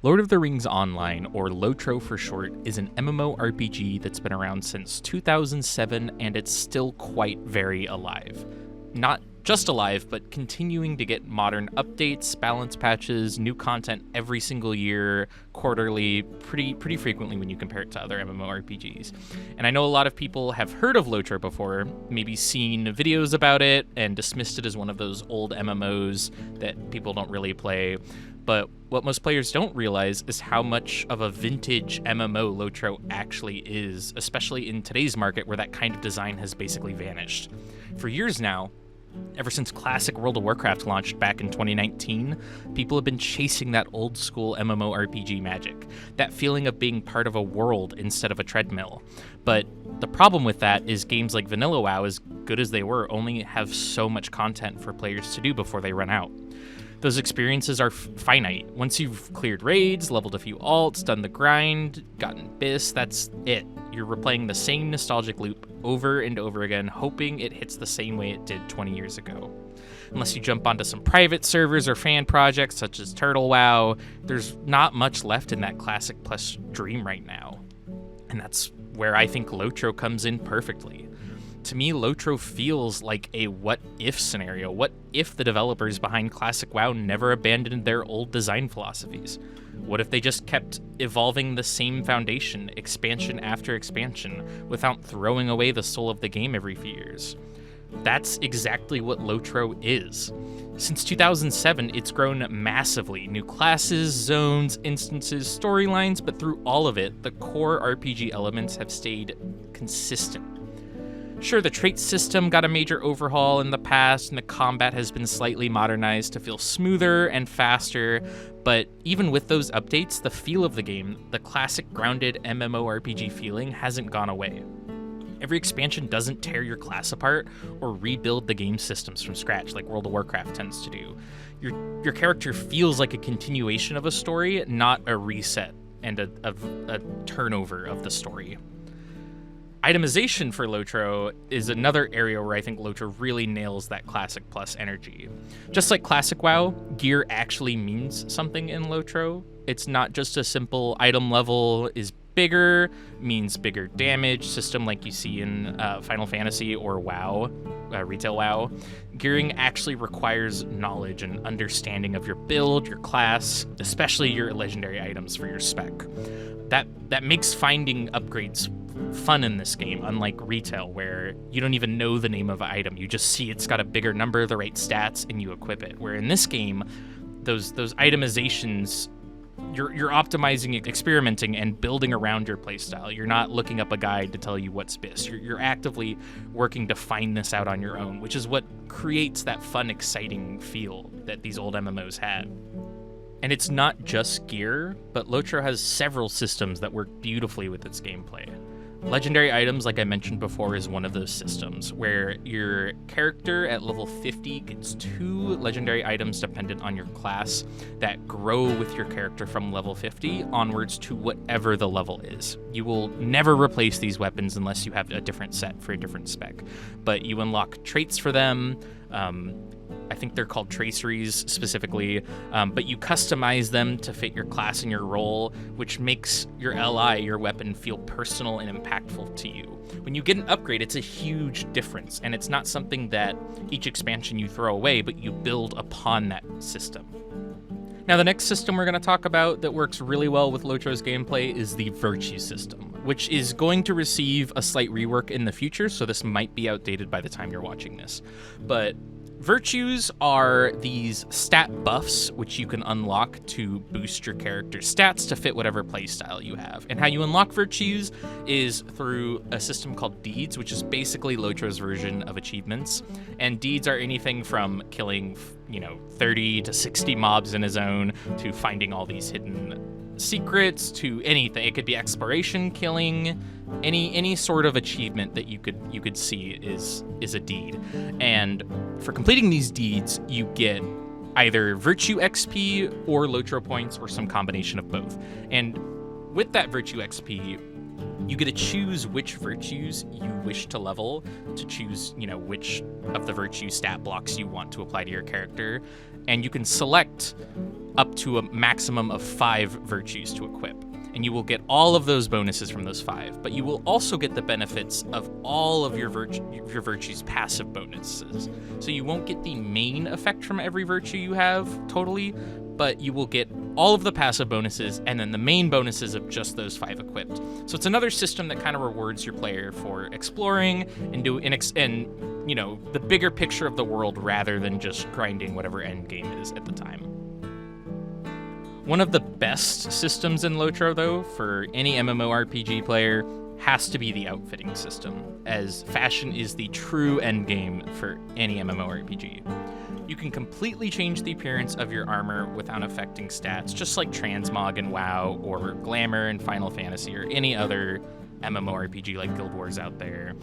Lord of the Rings Online, or LOTRO for short, is an MMORPG that's been around since 2007 and it's still quite very alive. Not just alive, but continuing to get modern updates, balance patches, new content every single year, quarterly, pretty frequently when you compare it to other MMORPGs. And I know a lot of people have heard of LOTRO before, maybe seen videos about it and dismissed it as one of those old MMOs that people don't really play. But what most players don't realize is how much of a vintage MMO LOTRO actually is, especially in today's market where that kind of design has basically vanished. For years now, ever since classic World of Warcraft launched back in 2019, people have been chasing that old school MMORPG magic, that feeling of being part of a world instead of a treadmill. But the problem with that is games like Vanilla WoW, as good as they were, only have so much content for players to do before they run out. Those experiences are finite. Once you've cleared raids, leveled a few alts, done the grind, gotten bis, that's it. You're replaying the same nostalgic loop over and over again, hoping it hits the same way it did 20 years ago. Unless you jump onto some private servers or fan projects such as Turtle WoW, there's not much left in that Classic Plus dream right now. And that's where I think LOTRO comes in perfectly. To me, LOTRO feels like a what-if scenario. What if the developers behind Classic WoW never abandoned their old design philosophies? What if they just kept evolving the same foundation, expansion after expansion, without throwing away the soul of the game every few years? That's exactly what LOTRO is. Since 2007, it's grown massively. New classes, zones, instances, storylines, but through all of it, the core RPG elements have stayed consistent. Sure, the trait system got a major overhaul in the past, and the combat has been slightly modernized to feel smoother and faster, but even with those updates, the feel of the game, the classic grounded MMORPG feeling, hasn't gone away. Every expansion doesn't tear your class apart or rebuild the game systems from scratch like World of Warcraft tends to do. Your character feels like a continuation of a story, not a reset and a turnover of the story. Itemization for LOTRO is another area where I think LOTRO really nails that Classic Plus energy. Just like Classic WoW, gear actually means something in LOTRO. It's not just a simple item level is bigger, means bigger damage system like you see in Final Fantasy or WoW, Retail WoW. Gearing actually requires knowledge and understanding of your build, your class, especially your legendary items for your spec. That makes finding upgrades fun in this game, unlike Retail, where you don't even know the name of an item. You just see it's got a bigger number, the right stats, and you equip it. Where in this game, those itemizations, you're optimizing, experimenting, and building around your playstyle. You're not looking up a guide to tell you what's best. You're actively working to find this out on your own, which is what creates that fun, exciting feel that these old MMOs had. And it's not just gear, but LOTRO has several systems that work beautifully with its gameplay. Legendary items, like I mentioned before, is one of those systems, where your character at level 50 gets 2 legendary items dependent on your class that grow with your character from level 50 onwards to whatever the level is. You will never replace these weapons unless you have a different set for a different spec, but you unlock traits for them. I think they're called traceries specifically, but you customize them to fit your class and your role, which makes your LI, your weapon, feel personal and impactful to you. When you get an upgrade, it's a huge difference, and it's not something that each expansion you throw away, but you build upon that system. Now, the next system we're going to talk about that works really well with LOTRO's gameplay is the Virtue system, which is going to receive a slight rework in the future, so this might be outdated by the time you're watching this. But Virtues are these stat buffs which you can unlock to boost your character's stats to fit whatever playstyle you have. And how you unlock virtues is through a system called deeds, which is basically LOTRO's version of achievements. And deeds are anything from killing, 30 to 60 mobs in a zone to finding all these hidden secrets to anything. It could be exploration, killing, any sort of achievement that you could see is a deed. And for completing these deeds, you get either virtue XP or LOTRO points or some combination of both. And with that virtue XP, you get to choose which virtues you wish to level, to choose, which of the virtue stat blocks you want to apply to your character. and you can select up to a maximum of 5 virtues to equip. And you will get all of those bonuses from those 5, but you will also get the benefits of all of your virtue's passive bonuses. So you won't get the main effect from every virtue you have totally, but you will get all of the passive bonuses and then the main bonuses of just those 5 equipped. So it's another system that kind of rewards your player for exploring and the bigger picture of the world rather than just grinding whatever end game is at the time. One of the best systems in LOTRO, though, for any MMORPG player has to be the outfitting system, as fashion is the true end game for any MMORPG. You can completely change the appearance of your armor without affecting stats, just like Transmog in WoW or Glamour in Final Fantasy or any other MMORPG like Guild Wars out there.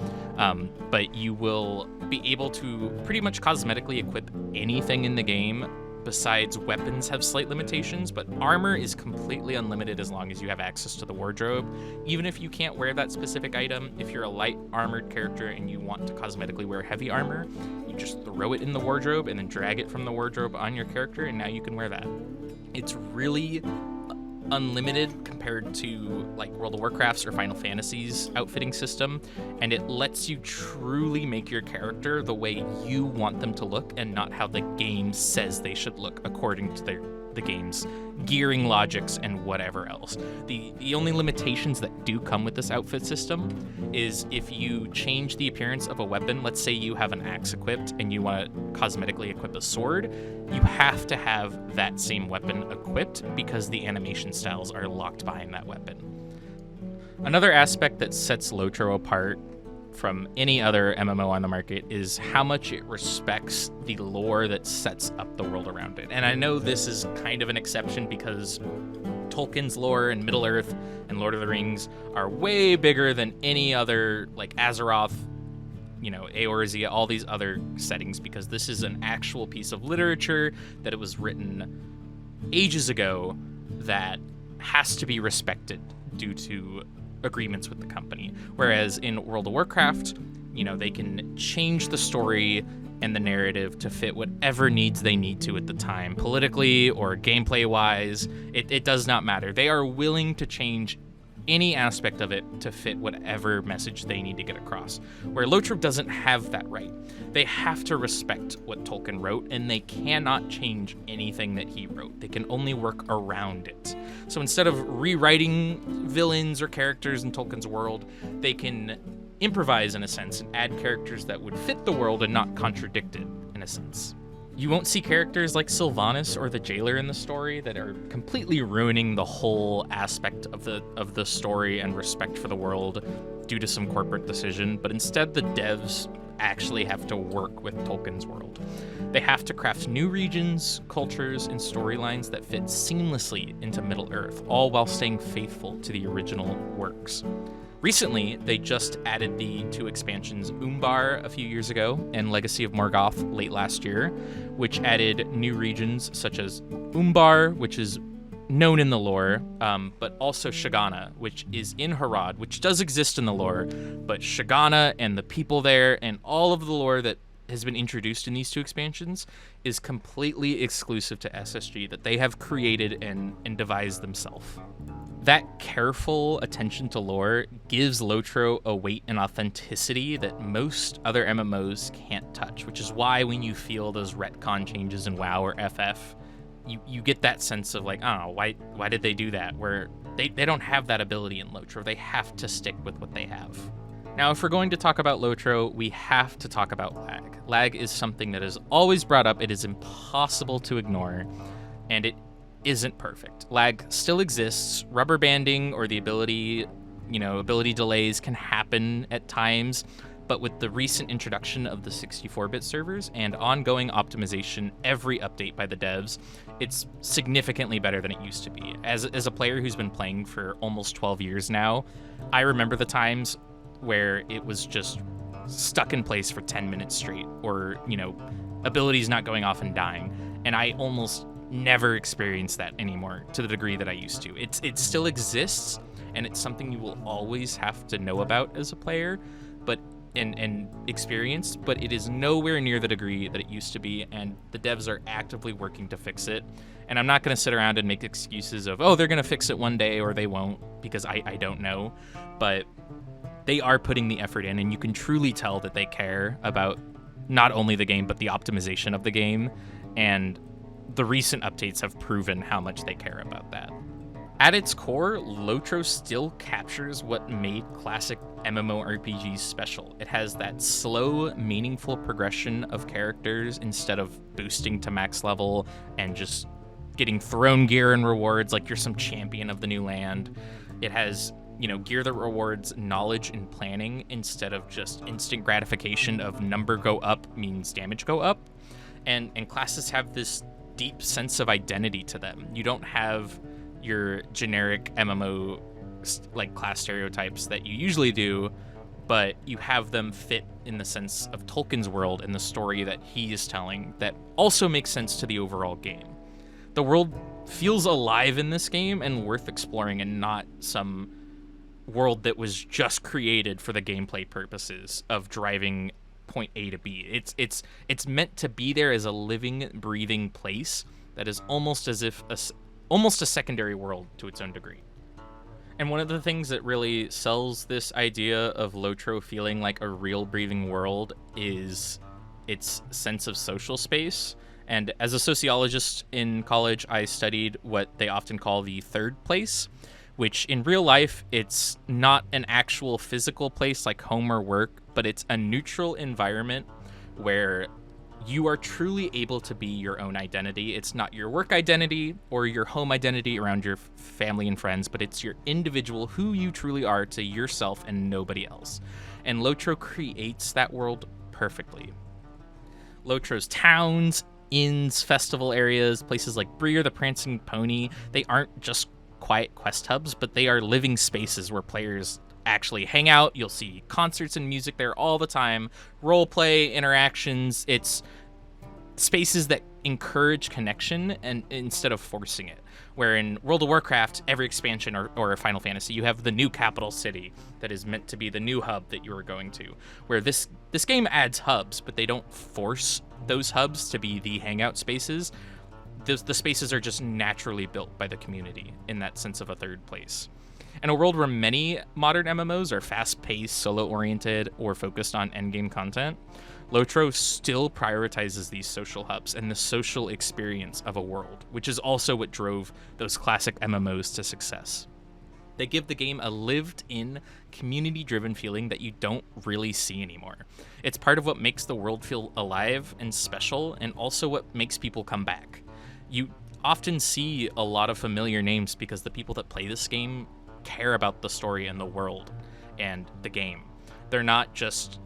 But you will be able to pretty much cosmetically equip anything in the game. Besides, weapons have slight limitations, but armor is completely unlimited as long as you have access to the wardrobe. Even if you can't wear that specific item, if you're a light armored character and you want to cosmetically wear heavy armor, you just throw it in the wardrobe and then drag it from the wardrobe on your character, and now you can wear that. It's really unlimited compared to like World of Warcraft's or Final Fantasy's outfitting system, and it lets you truly make your character the way you want them to look and not how the game says they should look according to the game's gearing logics and whatever else. The only limitations that do come with this outfit system is if you change the appearance of a weapon. Let's say you have an axe equipped and you want to cosmetically equip a sword, you have to have that same weapon equipped because the animation styles are locked behind that weapon. Another aspect that sets LOTRO apart from any other MMO on the market is how much it respects the lore that sets up the world around it. And I know this is kind of an exception because Tolkien's lore and Middle-earth and Lord of the Rings are way bigger than any other, like Azeroth, Eorzea, all these other settings, because this is an actual piece of literature that it was written ages ago that has to be respected due to agreements with the company. Whereas in World of Warcraft, they can change the story and the narrative to fit whatever needs they need to at the time, politically or gameplay wise. It does not matter. They are willing to change any aspect of it to fit whatever message they need to get across. Where LOTRO doesn't have that right. They have to respect what Tolkien wrote, and they cannot change anything that he wrote. They can only work around it. So instead of rewriting villains or characters in Tolkien's world, they can improvise in a sense and add characters that would fit the world and not contradict it in a sense. You won't see characters like Sylvanas or the Jailer in the story that are completely ruining the whole aspect of the story and respect for the world due to some corporate decision, but instead the devs actually have to work with Tolkien's world. They have to craft new regions, cultures, and storylines that fit seamlessly into Middle-earth, all while staying faithful to the original works. Recently, they just added the 2 expansions Umbar a few years ago and Legacy of Morgoth late last year, which added new regions such as Umbar, which is known in the lore, but also Shagana, which is in Harad, which does exist in the lore, but Shagana and the people there and all of the lore that has been introduced in these 2 expansions is completely exclusive to SSG, that they have created and devised themselves. That careful attention to lore gives LOTRO a weight and authenticity that most other MMOs can't touch, which is why when you feel those retcon changes in WoW or FF, you get that sense of like, oh, why did they do that? Where they don't have that ability in LOTRO. They have to stick with what they have. Now, if we're going to talk about LOTRO, we have to talk about lag. Lag is something that is always brought up. It is impossible to ignore, and it isn't perfect. Lag still exists. Rubber banding or the ability delays can happen at times, but with the recent introduction of the 64-bit servers and ongoing optimization every update by the devs, it's significantly better than it used to be. As a player who's been playing for almost 12 years now, I remember the times where it was just stuck in place for 10 minutes straight, or, abilities not going off and dying, and I almost never experience that anymore to the degree that I used to. It still exists, and it's something you will always have to know about as a player, but and experienced, but it is nowhere near the degree that it used to be, and the devs are actively working to fix it. And I'm not going to sit around and make excuses of, oh, they're going to fix it one day or they won't, because I don't know. But they are putting the effort in, and you can truly tell that they care about not only the game, but the optimization of the game. And the recent updates have proven how much they care about that. At its core, LOTRO still captures what made classic MMORPGs special. It has that slow, meaningful progression of characters instead of boosting to max level and just getting thrown gear and rewards like you're some champion of the new land. It has, gear that rewards knowledge and planning instead of just instant gratification of number go up means damage go up. And classes have this deep sense of identity to them. You don't have your generic MMO like class stereotypes that you usually do, but you have them fit in the sense of Tolkien's world and the story that he is telling that also makes sense to the overall game. The world feels alive in this game and worth exploring, and not some world that was just created for the gameplay purposes of driving point A to B. It's meant to be there as a living, breathing place that is almost as if almost a secondary world to its own degree. And one of the things that really sells this idea of LOTRO feeling like a real breathing world is its sense of social space. And as a sociologist in college, I studied what they often call the third place, which in real life, it's not an actual physical place like home or work, but it's a neutral environment where you are truly able to be your own identity. It's not your work identity or your home identity around your family and friends, but it's your individual, who you truly are to yourself and nobody else. And LOTRO creates that world perfectly. LOTRO's towns, inns, festival areas, places like Breer the Prancing Pony, they aren't just quiet quest hubs, but they are living spaces where players actually hang out. You'll see concerts and music there all the time, role play, interactions. It's spaces that encourage connection and instead of forcing it. Where in World of Warcraft, every expansion or Final Fantasy, you have the new capital city that is meant to be the new hub that you are going to. Where this game adds hubs, but they don't force those hubs to be the hangout spaces. The spaces are just naturally built by the community in that sense of a third place. In a world where many modern MMOs are fast-paced, solo-oriented, or focused on endgame content, LOTRO still prioritizes these social hubs and the social experience of a world, which is also what drove those classic MMOs to success. They give the game a lived-in, community-driven feeling that you don't really see anymore. It's part of what makes the world feel alive and special, and also what makes people come back. You often see a lot of familiar names because the people that play this game care about the story and the world and the game. They're not just,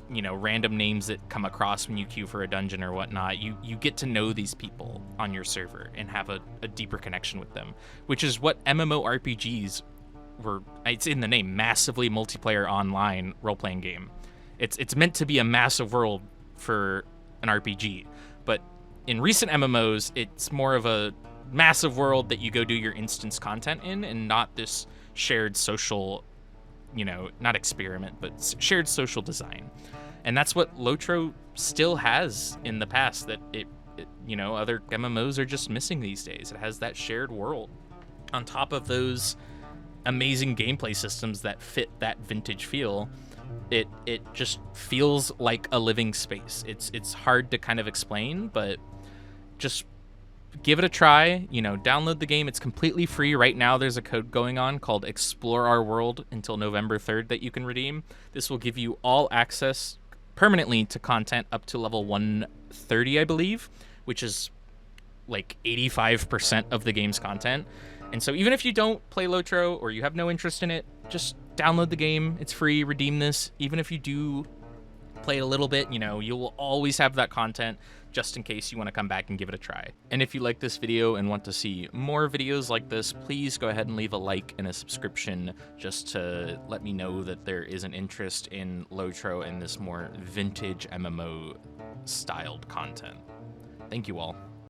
random names that come across when you queue for a dungeon or whatnot. You get to know these people on your server and have a deeper connection with them, which is what MMORPGs were. It's in the name, massively multiplayer online role-playing game. It's meant to be a massive world for an RPG, but in recent MMOs, it's more of a massive world that you go do your instance content in, and not this shared social, not experiment, but shared social design. And that's what LOTRO still has in the past that it other MMOs are just missing these days. It has that shared world. On top of those amazing gameplay systems that fit that vintage feel, it just feels like a living space. It's hard to kind of explain, but just give it a try. Download the game. It's completely free right now. There's a code going on called Explore Our World until November 3rd that you can redeem. This will give you all access permanently to content up to level 130, I believe, which is like 85% of the game's content. And so even if you don't play LOTRO or you have no interest in it, just download the game. It's free. Redeem this. Even if you do play a little bit, you will always have that content just in case you want to come back and give it a try. And if you like this video and want to see more videos like this, please go ahead and leave a like and a subscription just to let me know that there is an interest in LOTRO and this more vintage MMO styled content. Thank you all.